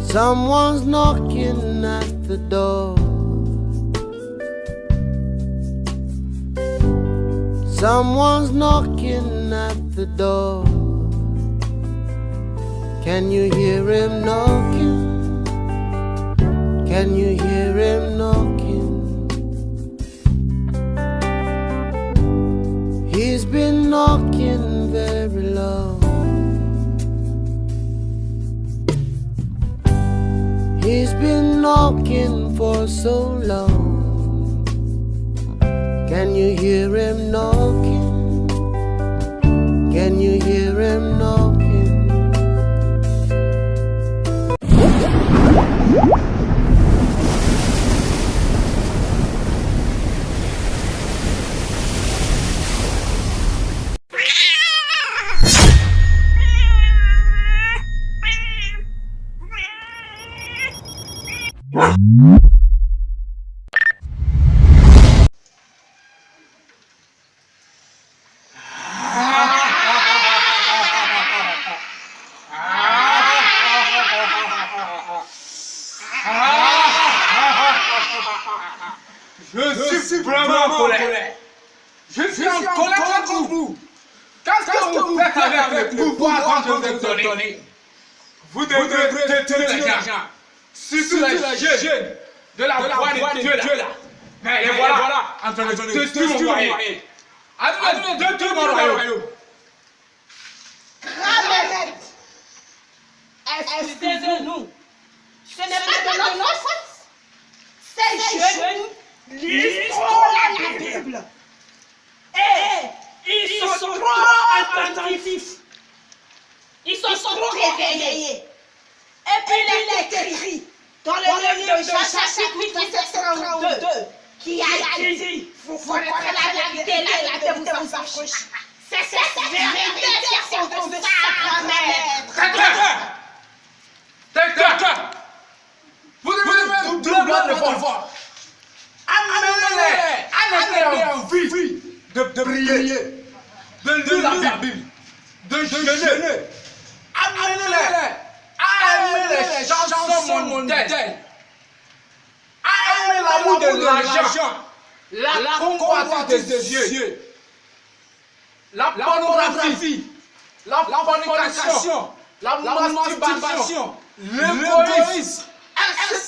Someone's knocking at the door. Someone's knocking at the door. Can you hear him knocking? Can you hear him knocking? He's been knocking very long. He's been knocking for so long. Can you hear him knocking? Can you hear him knocking? Je suis vraiment en colère. Je suis en colère contre vous. Qu'est-ce que vous faites avec le pouvoir que je vous ai donné? Vous devrez détenir l'argent. Surtout la jeune de la voix de Dieu là. Mais les voilà en train de détruire mon royaume. Allez, détruire mon royaume. Excusez-nous. Ce n'est pas de notre faute. Ces jeunes lisent trop la Bible. Et ils sont trop attentifs. Ils sont trop réveillés. Et puis il est écrit dans le livre de Jacques chapitre 32 qui a dit vous connaîtrez la vérité, la vérité vous affranchit. C'est cette vérité qui est au de sa promesse. Vous devez doubler le fort. Amenez en vie de prier, de lire la Bible, de jeûner. Amenez les chansons mondaines. Amenez l'amour de l'argent, la convoitise des yeux, la pornographie, la fornication, la masturbation, l'égoïsme, etc.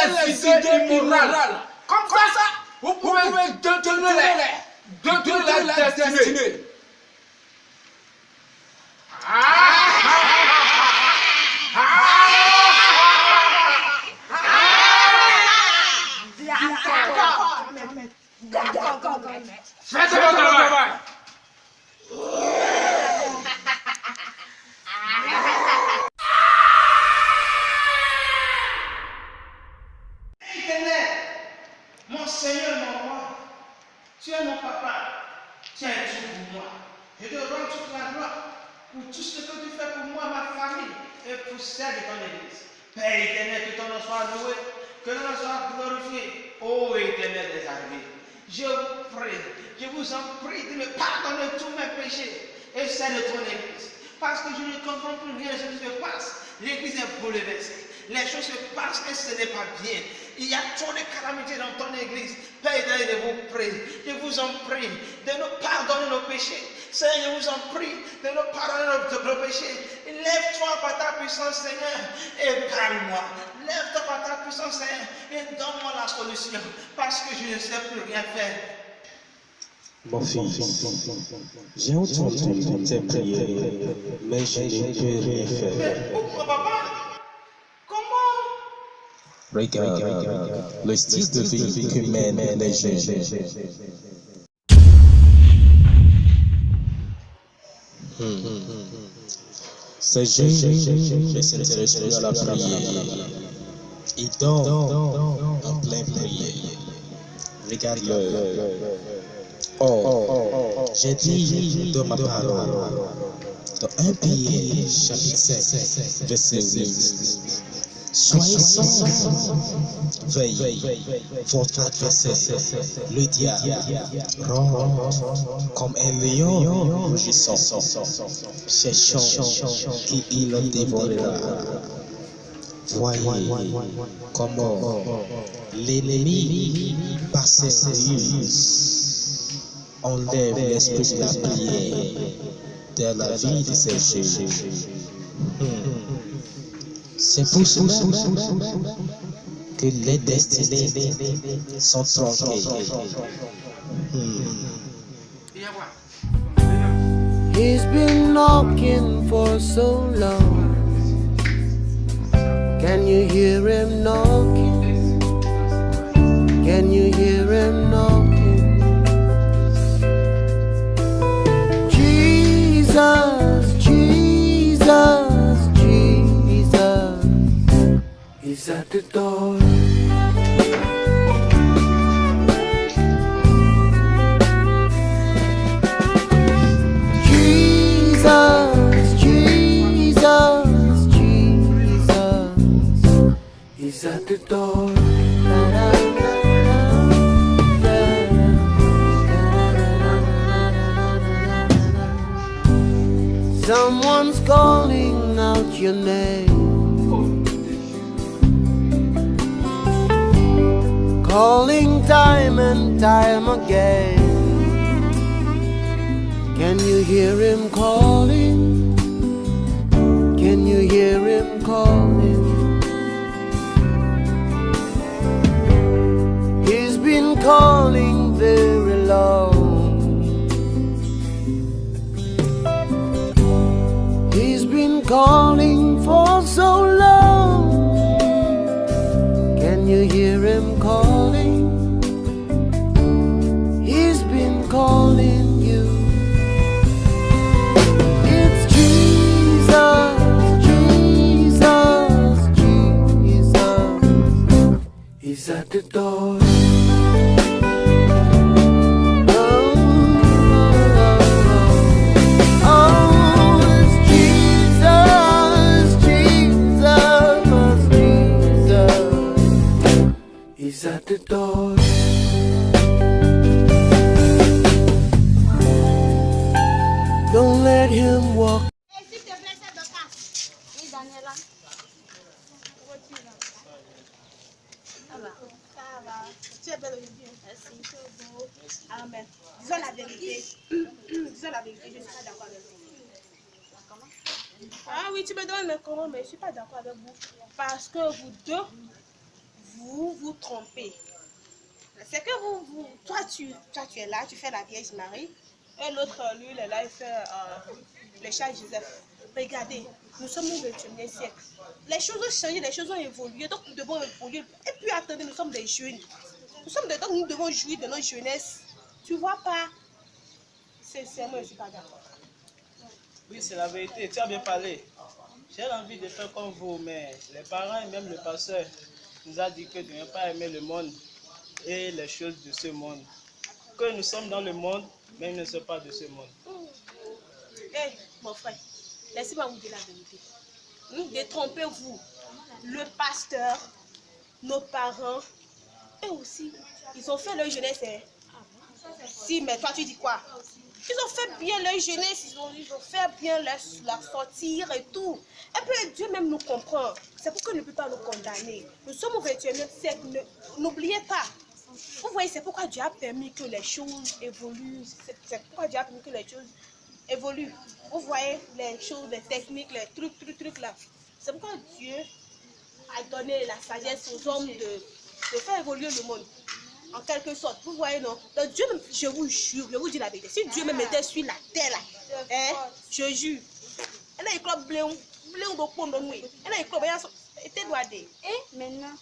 et les idées immorales. Comme ça, vous pouvez détenir la destinée. Faites votre travail. Mon Seigneur, mon roi, tu es mon papa, tu es tout pour moi. Je te rends toute la gloire pour tout ce que tu fais pour moi, ma famille et pour celle de ton église. Père éternel, que ton nom soit loué, que ton nom soit glorifié. Ô éternel des armées, je vous prie, je vous en prie de me pardonner tous mes péchés et celle de ton église. Parce que je ne comprends plus rien de ce qui se passe. L'église est bouleversée. Les choses se passent et ce n'est pas bien. Il y a trop de calamités dans ton église. Père éternel, je vous prie, je vous en prie de nous pardonner nos péchés. Seigneur, je vous en prie de nous pardonner nos péchés. Lève-toi par ta puissance, Seigneur, et parle-moi. Lève-toi par ta puissance, Seigneur, et donne-moi la solution. Parce que je ne sais plus rien faire. Mon fils, j'ai entendu tes prières, mais je ne peux rien faire. Mais pourquoi, papa? Comment? Regarde le style de vie que mènent les jeunes. Ces jeunes ne s'intéressent plus à la prière. Ils dorment en pleine prière. Regarde-le. Oh, j'ai dit dans ma parole, dans 1 Pierre chapitre 5, verset 8, Soyez sans veille, votre adversaire, le diable, rend comme un lion rugissant, cherchant qui il le dévorera. Voyez comment l'ennemi, par ses ruses, enlève l'esprit de la prière de la vie de ces jeux. C'est pour cela que les destinées sont tronquées. He's been knocking for so long. Can you hear him knocking? Can you hear him knocking? Jesus, Jesus, Jesus is at the door. Jesus, Jesus, Jesus is at the door. Someone's calling out your name, calling time and time again. Can you hear him calling? Can you hear him calling? He's been calling very long. He's been calling for so long. Can you hear him calling? He's been calling you. It's Jesus, Jesus, Jesus. He's at the door. He's at the door. Don't let him walk. S'il te plaît, c'est de cas. Oui, Daniela. Ça va. Ça va. Tu es belle aujourd'hui. Merci. Tu es beau. Amen. Disons la vérité. Disons la vérité. Je ne suis pas d'accord avec vous. Comment? Ah oui, tu me donnes le comment, mais je ne suis pas d'accord avec vous. Parce que vous deux, vous trompez. C'est que toi tu es là, tu fais la Vierge Marie, et l'autre, lui, il est là, il fait le chat Joseph. Regardez, nous sommes au XXIe siècle. Les choses ont changé, les choses ont évolué, donc nous devons évoluer. Et puis attendez, nous sommes des jeunes. Donc nous devons jouir de notre jeunesse. Tu vois pas? Sincèrement, je ne suis pas d'accord. Oui, c'est la vérité, tu as bien parlé. J'ai envie de faire comme vous, mais les parents et même le pasteur nous a dit que de ne pas aimer le monde et les choses de ce monde. Que nous sommes dans le monde, mais nous ne sommes pas de ce monde. Hey, mon frère, laissez-moi vous dire la vérité. Détrompez-vous. Le pasteur, nos parents, eux aussi, ils ont fait leur jeunesse. Hein? Si, mais toi tu dis quoi? Ils ont fait bien leur jeunesse, ils ont fait bien leur sortir et tout. Et puis Dieu même nous comprend. C'est pourquoi il ne peut pas nous condamner. Nous sommes au XXIe siècle, n'oubliez pas. Vous voyez, c'est pourquoi Dieu a permis que les choses évoluent. C'est pourquoi Dieu a permis que les choses évoluent. Vous voyez, les choses, les techniques, les trucs là. C'est pourquoi Dieu a donné la sagesse aux hommes de faire évoluer le monde. En quelque sorte, vous voyez, non? Donc Dieu, je vous jure, je vous dis la vérité. Si Dieu me mettait sur la terre, là, hein, je jure. Et là, il club bléon beaucoup de nous. Et là, il club, était doigté. Et maintenant,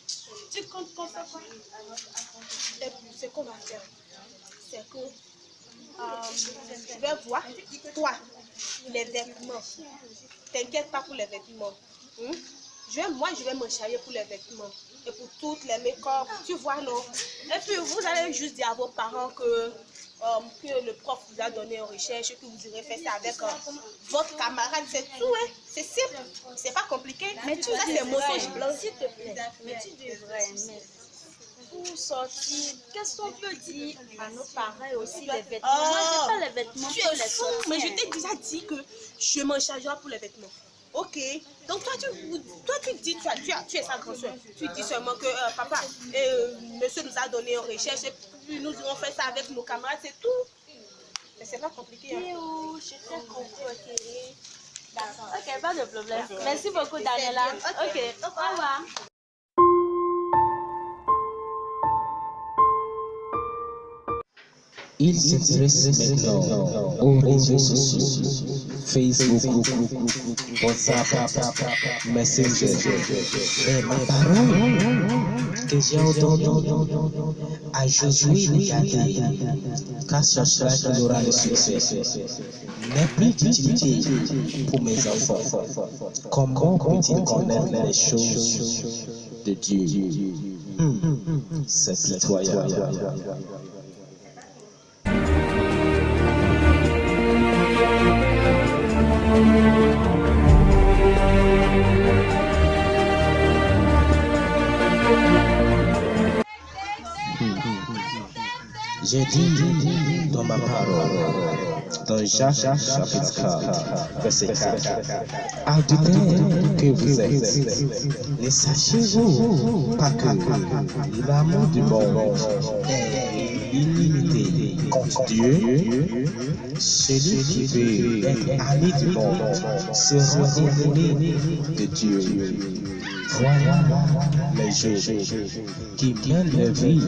tu comptes qu'on fait quoi? Ce qu'on va faire, c'est que je vais voir, toi, les vêtements. T'inquiète pas pour les vêtements. Moi, je vais me charger pour les vêtements. Et pour toutes les make-up, tu vois, non? Et puis, vous allez juste dire à vos parents que que le prof vous a donné en recherche, que vous irez faire ça avec votre camarade, c'est tout, hein. C'est simple, c'est pas compliqué. Mais tu ça, c'est mensonge blanc. s'il te plaît, mais tu devrais aimer. Pour sortir, qu'est-ce qu'on peut dire à nos parents et aussi les vêtements? Moi, j'ai pas les vêtements Tu pour es les fou, sortir. mais je t'ai déjà dit que je m'en chargerai pour les vêtements. Ok, donc toi tu dis, tu es sa grand-soeur. Tu dis seulement que papa, monsieur nous a donné en recherche et puis nous irons faire ça avec nos camarades, c'est tout. Mais c'est pas compliqué. Hein. Je t'ai compris, ok. D'accord. Ok, pas de problème. Merci beaucoup, Daniela. Ok, au revoir. Il s'intéresse maintenant aux réseaux sociaux, Facebook, WhatsApp, Messenger. Et ma parole que j'ai entendue à Josué regarder, car sur cela qu'il aura le succès, n'est plus d'utilité pour mes enfants. Comment peut-il connaître les choses de Dieu? C'est pitoyable. J'ai dit dans ma parole, dans Jacques chapitre 4, verset 4, adultère que vous êtes, ne sachez-vous pas que l'amour du monde est illimité contre Dieu? Celui qui veut être ami du monde sera ennemi de Dieu. Voilà les jeux qui mènent leur vie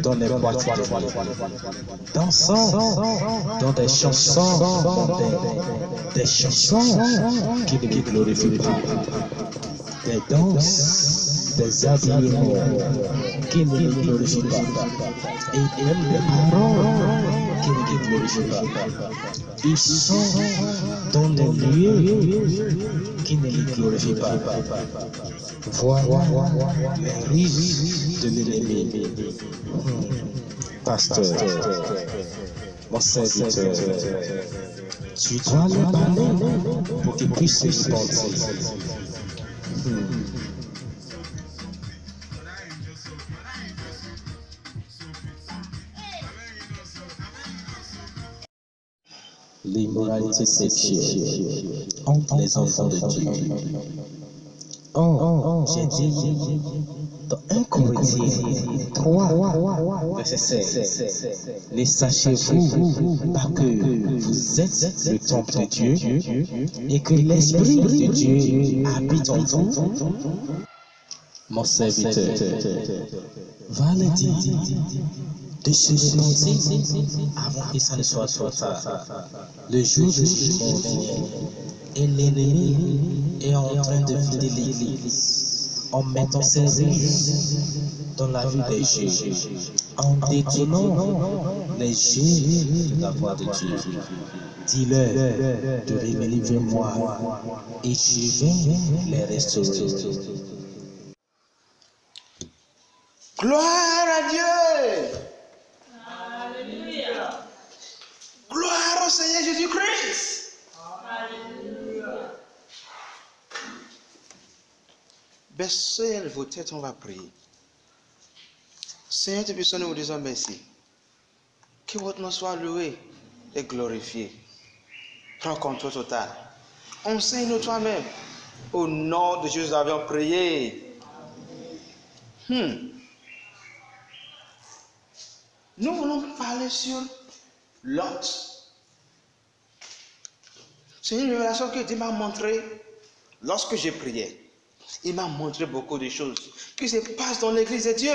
dans les boîtes de nuit, dansant dans des chansons, des chansons qui ne glorifient pas, des danses, des habillements qui ne glorifient pas, et même des paroles qui ne glorifient pas. Ils sont dans des lieux qui ne les glorifient pas. Voilà les risques de l'ennemi. Pasteur, mon serviteur, tu dois le parler pour qu'il puisse se repentir. L'immoralité sexuelle entre les enfants de Dieu. J'ai dit dans 1 Corinthiens 3, verset 16, ne sachez-vous pas que vous êtes le temple de Dieu et que l'Esprit de Dieu habite en vous? Mon serviteur, va le dire de se repentir avant que ça ne soit trop tard. Le jour du jugement vient et l'ennemi est en train de vider l'Église en mettant ses ruses dans la vie des jeux, en détournant les jeux de la voix de Dieu. Dis-leur de revenir vers moi et je vais les restaurer. Gloire à Dieu. Alléluia. Gloire au Seigneur Jésus-Christ. Alléluia. Baissez vos têtes, on va prier. Seigneur, tu puisses, nous vous disons merci. Que votre nom soit loué et glorifié. Prends contrôle total. Enseigne-nous toi-même. Au nom de Jésus, nous avons prié. Nous voulons parler sur Lot. C'est une révélation que Dieu m'a montrée lorsque j'ai prié. Il m'a montré beaucoup de choses qui se passent dans l'église de Dieu.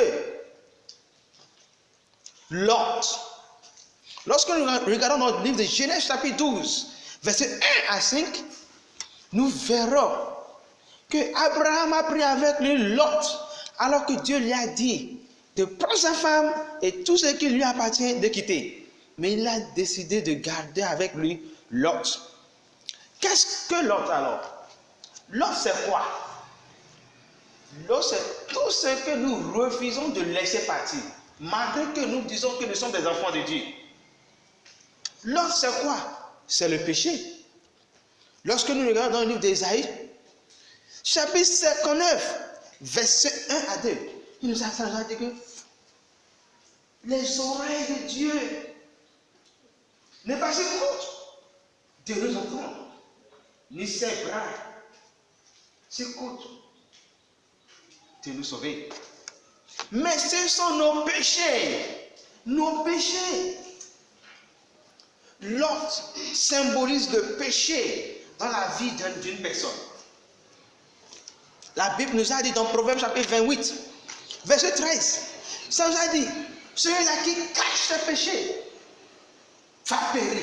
Lot. Lorsque nous regardons dans le livre de Genèse chapitre 12, versets 1 à 5, nous verrons que Abraham a pris avec lui Lot, alors que Dieu lui a dit de prendre sa femme et tout ce qui lui appartient de quitter. Mais il a décidé de garder avec lui Lot. Qu'est-ce que Lot alors? Lot c'est quoi? Lot c'est tout ce que nous refusons de laisser partir, malgré que nous disons que nous sommes des enfants de Dieu. L'autre, c'est quoi? C'est le péché. Lorsque nous regardons dans le livre d'Ésaïe, chapitre 59, verset 1 à 2, il nous a dit que les oreilles de Dieu n'est pas écoute de nous entendre, ni ses bras s'écoutent de nous sauver. Mais ce sont nos péchés. Nos péchés. L'autre symbolise le péché dans la vie d'une personne. La Bible nous a dit dans Proverbes chapitre 28, verset 13, ça nous a dit, celui-là qui cache ses péchés va périr,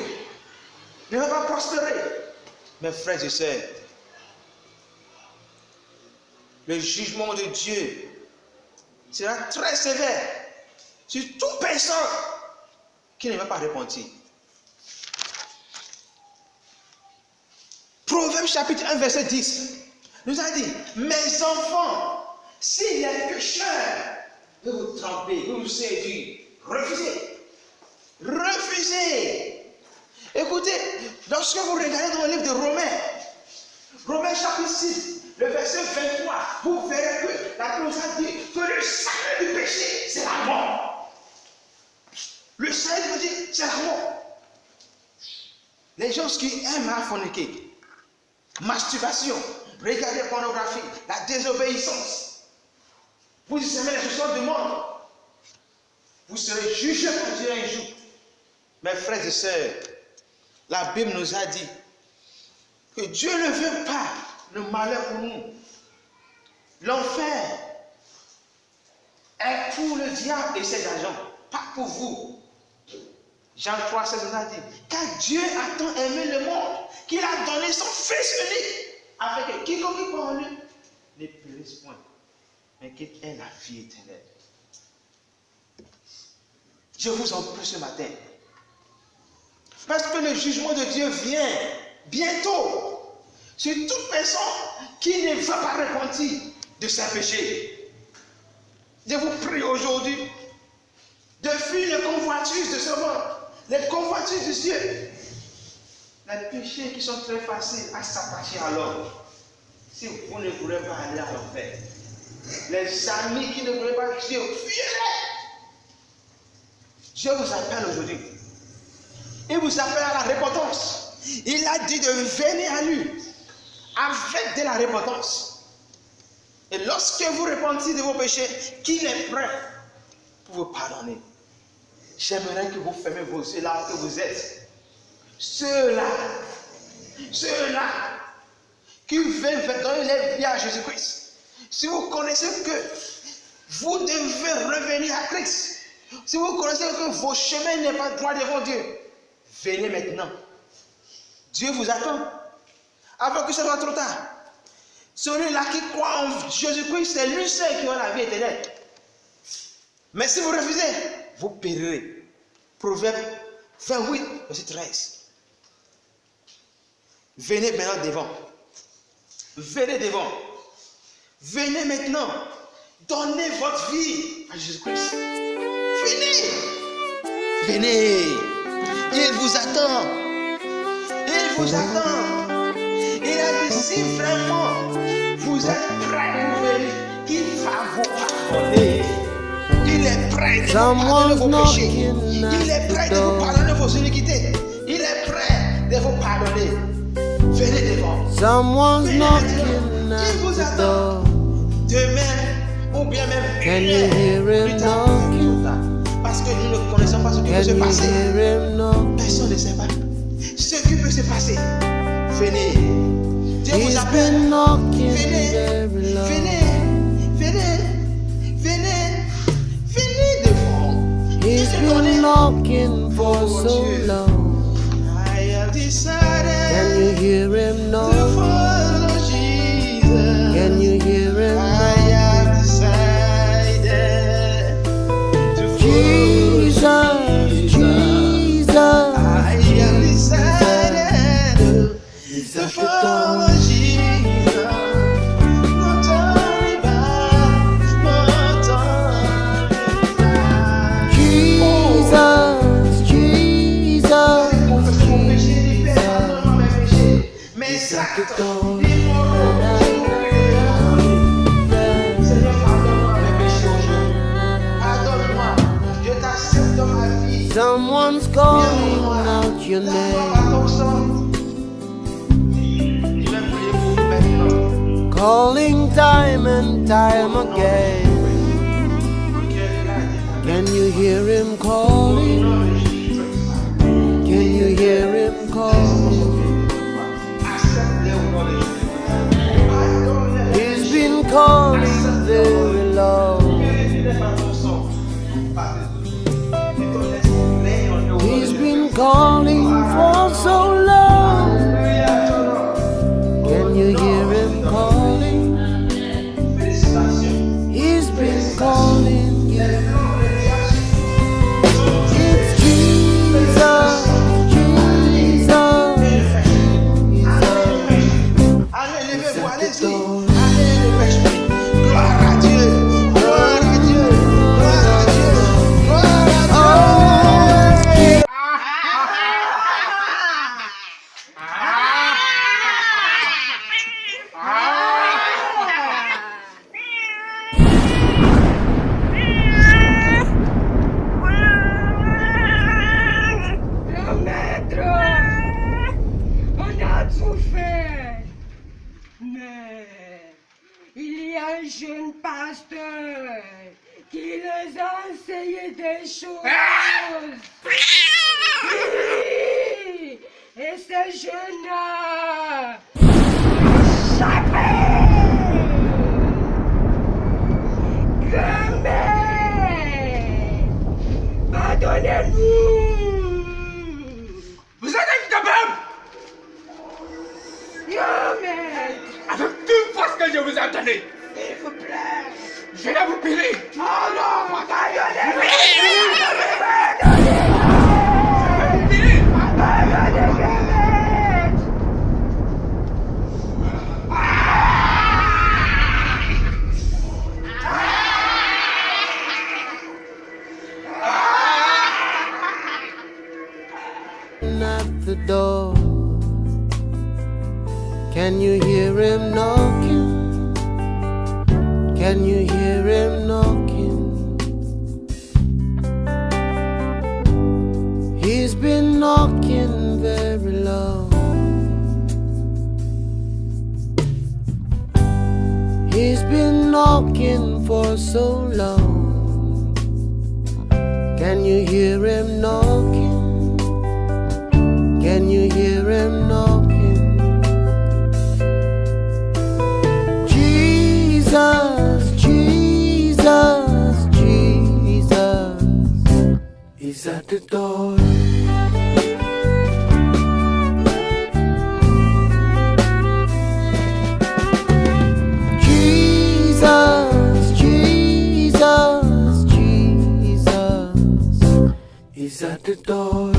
ne va pas prospérer. Mes frères et sœurs, le jugement de Dieu sera très sévère sur toute personne qui ne va pas repentir. Proverbe chapitre 1 verset 10 nous a dit, mes enfants, si les pécheurs veulent vous tromper, veulent vous séduire, refusez. Refusez. Écoutez, lorsque vous regardez dans le livre de Romains chapitre 6, le verset 23, vous verrez que la Bible nous a dit que le salaire du péché, c'est la mort. Le salaire du péché, c'est la mort. Les gens qui aiment à forniquer, masturbation, regarder la pornographie, la désobéissance, vous aimez les choses du monde, vous serez jugés par Dieu un jour. Mes frères et sœurs, la Bible nous a dit que Dieu ne veut pas le malheur pour nous. L'enfer est pour le diable et ses agents, pas pour vous. Jean 3, 16 nous a dit, car Dieu a tant aimé le monde qu'il a donné son Fils unique, afin que quiconque croit en lui ne périsse point, mais qu'il ait la vie éternelle. Je vous en prie ce matin, parce que le jugement de Dieu vient bientôt sur toute personne qui ne va pas repentir de ses péchés. Je vous prie aujourd'hui de fuir les convoitises de ce monde, les convoitises du ciel, les péchés qui sont très faciles à s'attacher à l'homme. Si vous ne voulez pas aller à l'enfer, les amis qui ne voulaient pas Dieu, fuyez-les. Dieu vous appelle aujourd'hui. Il vous appelle à la repentance. Il a dit de venir à lui avec de la repentance. Et lorsque vous repentez de vos péchés, qu'il est prêt pour vous pardonner. J'aimerais que vous fermez vos yeux là où vous êtes. Ceux-là qui veulent donner leur vie à Jésus-Christ. Si vous connaissez que vous devez revenir à Christ, si vous connaissez que vos chemins n'est pas droit devant Dieu, venez maintenant. Dieu vous attend. Avant que ce soit trop tard. Celui-là qui croit en Jésus-Christ, c'est lui seul qui a la vie éternelle. Mais si vous refusez, vous périrez. Proverbe 28, verset 13. Venez maintenant devant. Venez devant. Venez maintenant. Donnez votre vie à Jésus-Christ. Venez. Venez. Il vous attend. Il vous attend. Il a dit si vraiment vous êtes prêts pour venir, il va vous pardonner. Il est prêt de vous pardonner vos péchés. Il est prêt de vous pardonner vos iniquités. Il est prêt de vous pardonner. Venez devant. Someone's Venez knocking devant. Il vous at the attend. door. Demain ou bien même Can you hear him plus tard, knocking? parce que nous ne connaissons pas ce qui peut Can se you passer. hear him knocking? Personne ne sait pas ce qui peut se passer. Venez. Dieu vous He's appelle. been knocking Venez. very long. Venez. Venez. Venez. Venez devant. He's been knocking for so long. I have decided Can you hear him to knocking? follow Jesus. Can you hear him I knocking? have decided to follow Jesus, Jesus. I have decided to follow Jesus. No turning back, no turning back. Jesus, Jesus. the door. Seigneur, pardonne-moi mes péchés aujourd'hui. Pardonne-moi. Je t'accepte dans ma vie. Someone's calling out your Lave-moi name, par ton sang. Je vais prier pour vous maintenant. calling time and time again. Can you hear him calling? Can you hear him calling? He's been calling very long. He's been calling for so long. Can you hear him calling? He's been calling you. It's Jesus, Jesus, Jesus. Allez, levez-vous, allez-y. Allez, le pêche. Gloire à Dieu. Gloire à Dieu. Gloire à Dieu. Gloire à Dieu. Le maître, on a tout fait. Mais il y a un jeune pasteur qui nous a enseigné des choses. Oui, et ce jeune-là, grand-mère, pardonnez-nous. Vous êtes incapable. Grand-mère, Avec toute force que je vous ai donnée, s'il vous plaît. je vais vous punir. Oh non, pardonnez-nous. At the door. Can you hear him knocking? Can you hear him knocking? He's been knocking very long. He's been knocking for so long. Can you hear him knocking? Can you hear him knocking? Jesus, Jesus, Jesus is at the door. Jesus, Jesus, Jesus is at the door.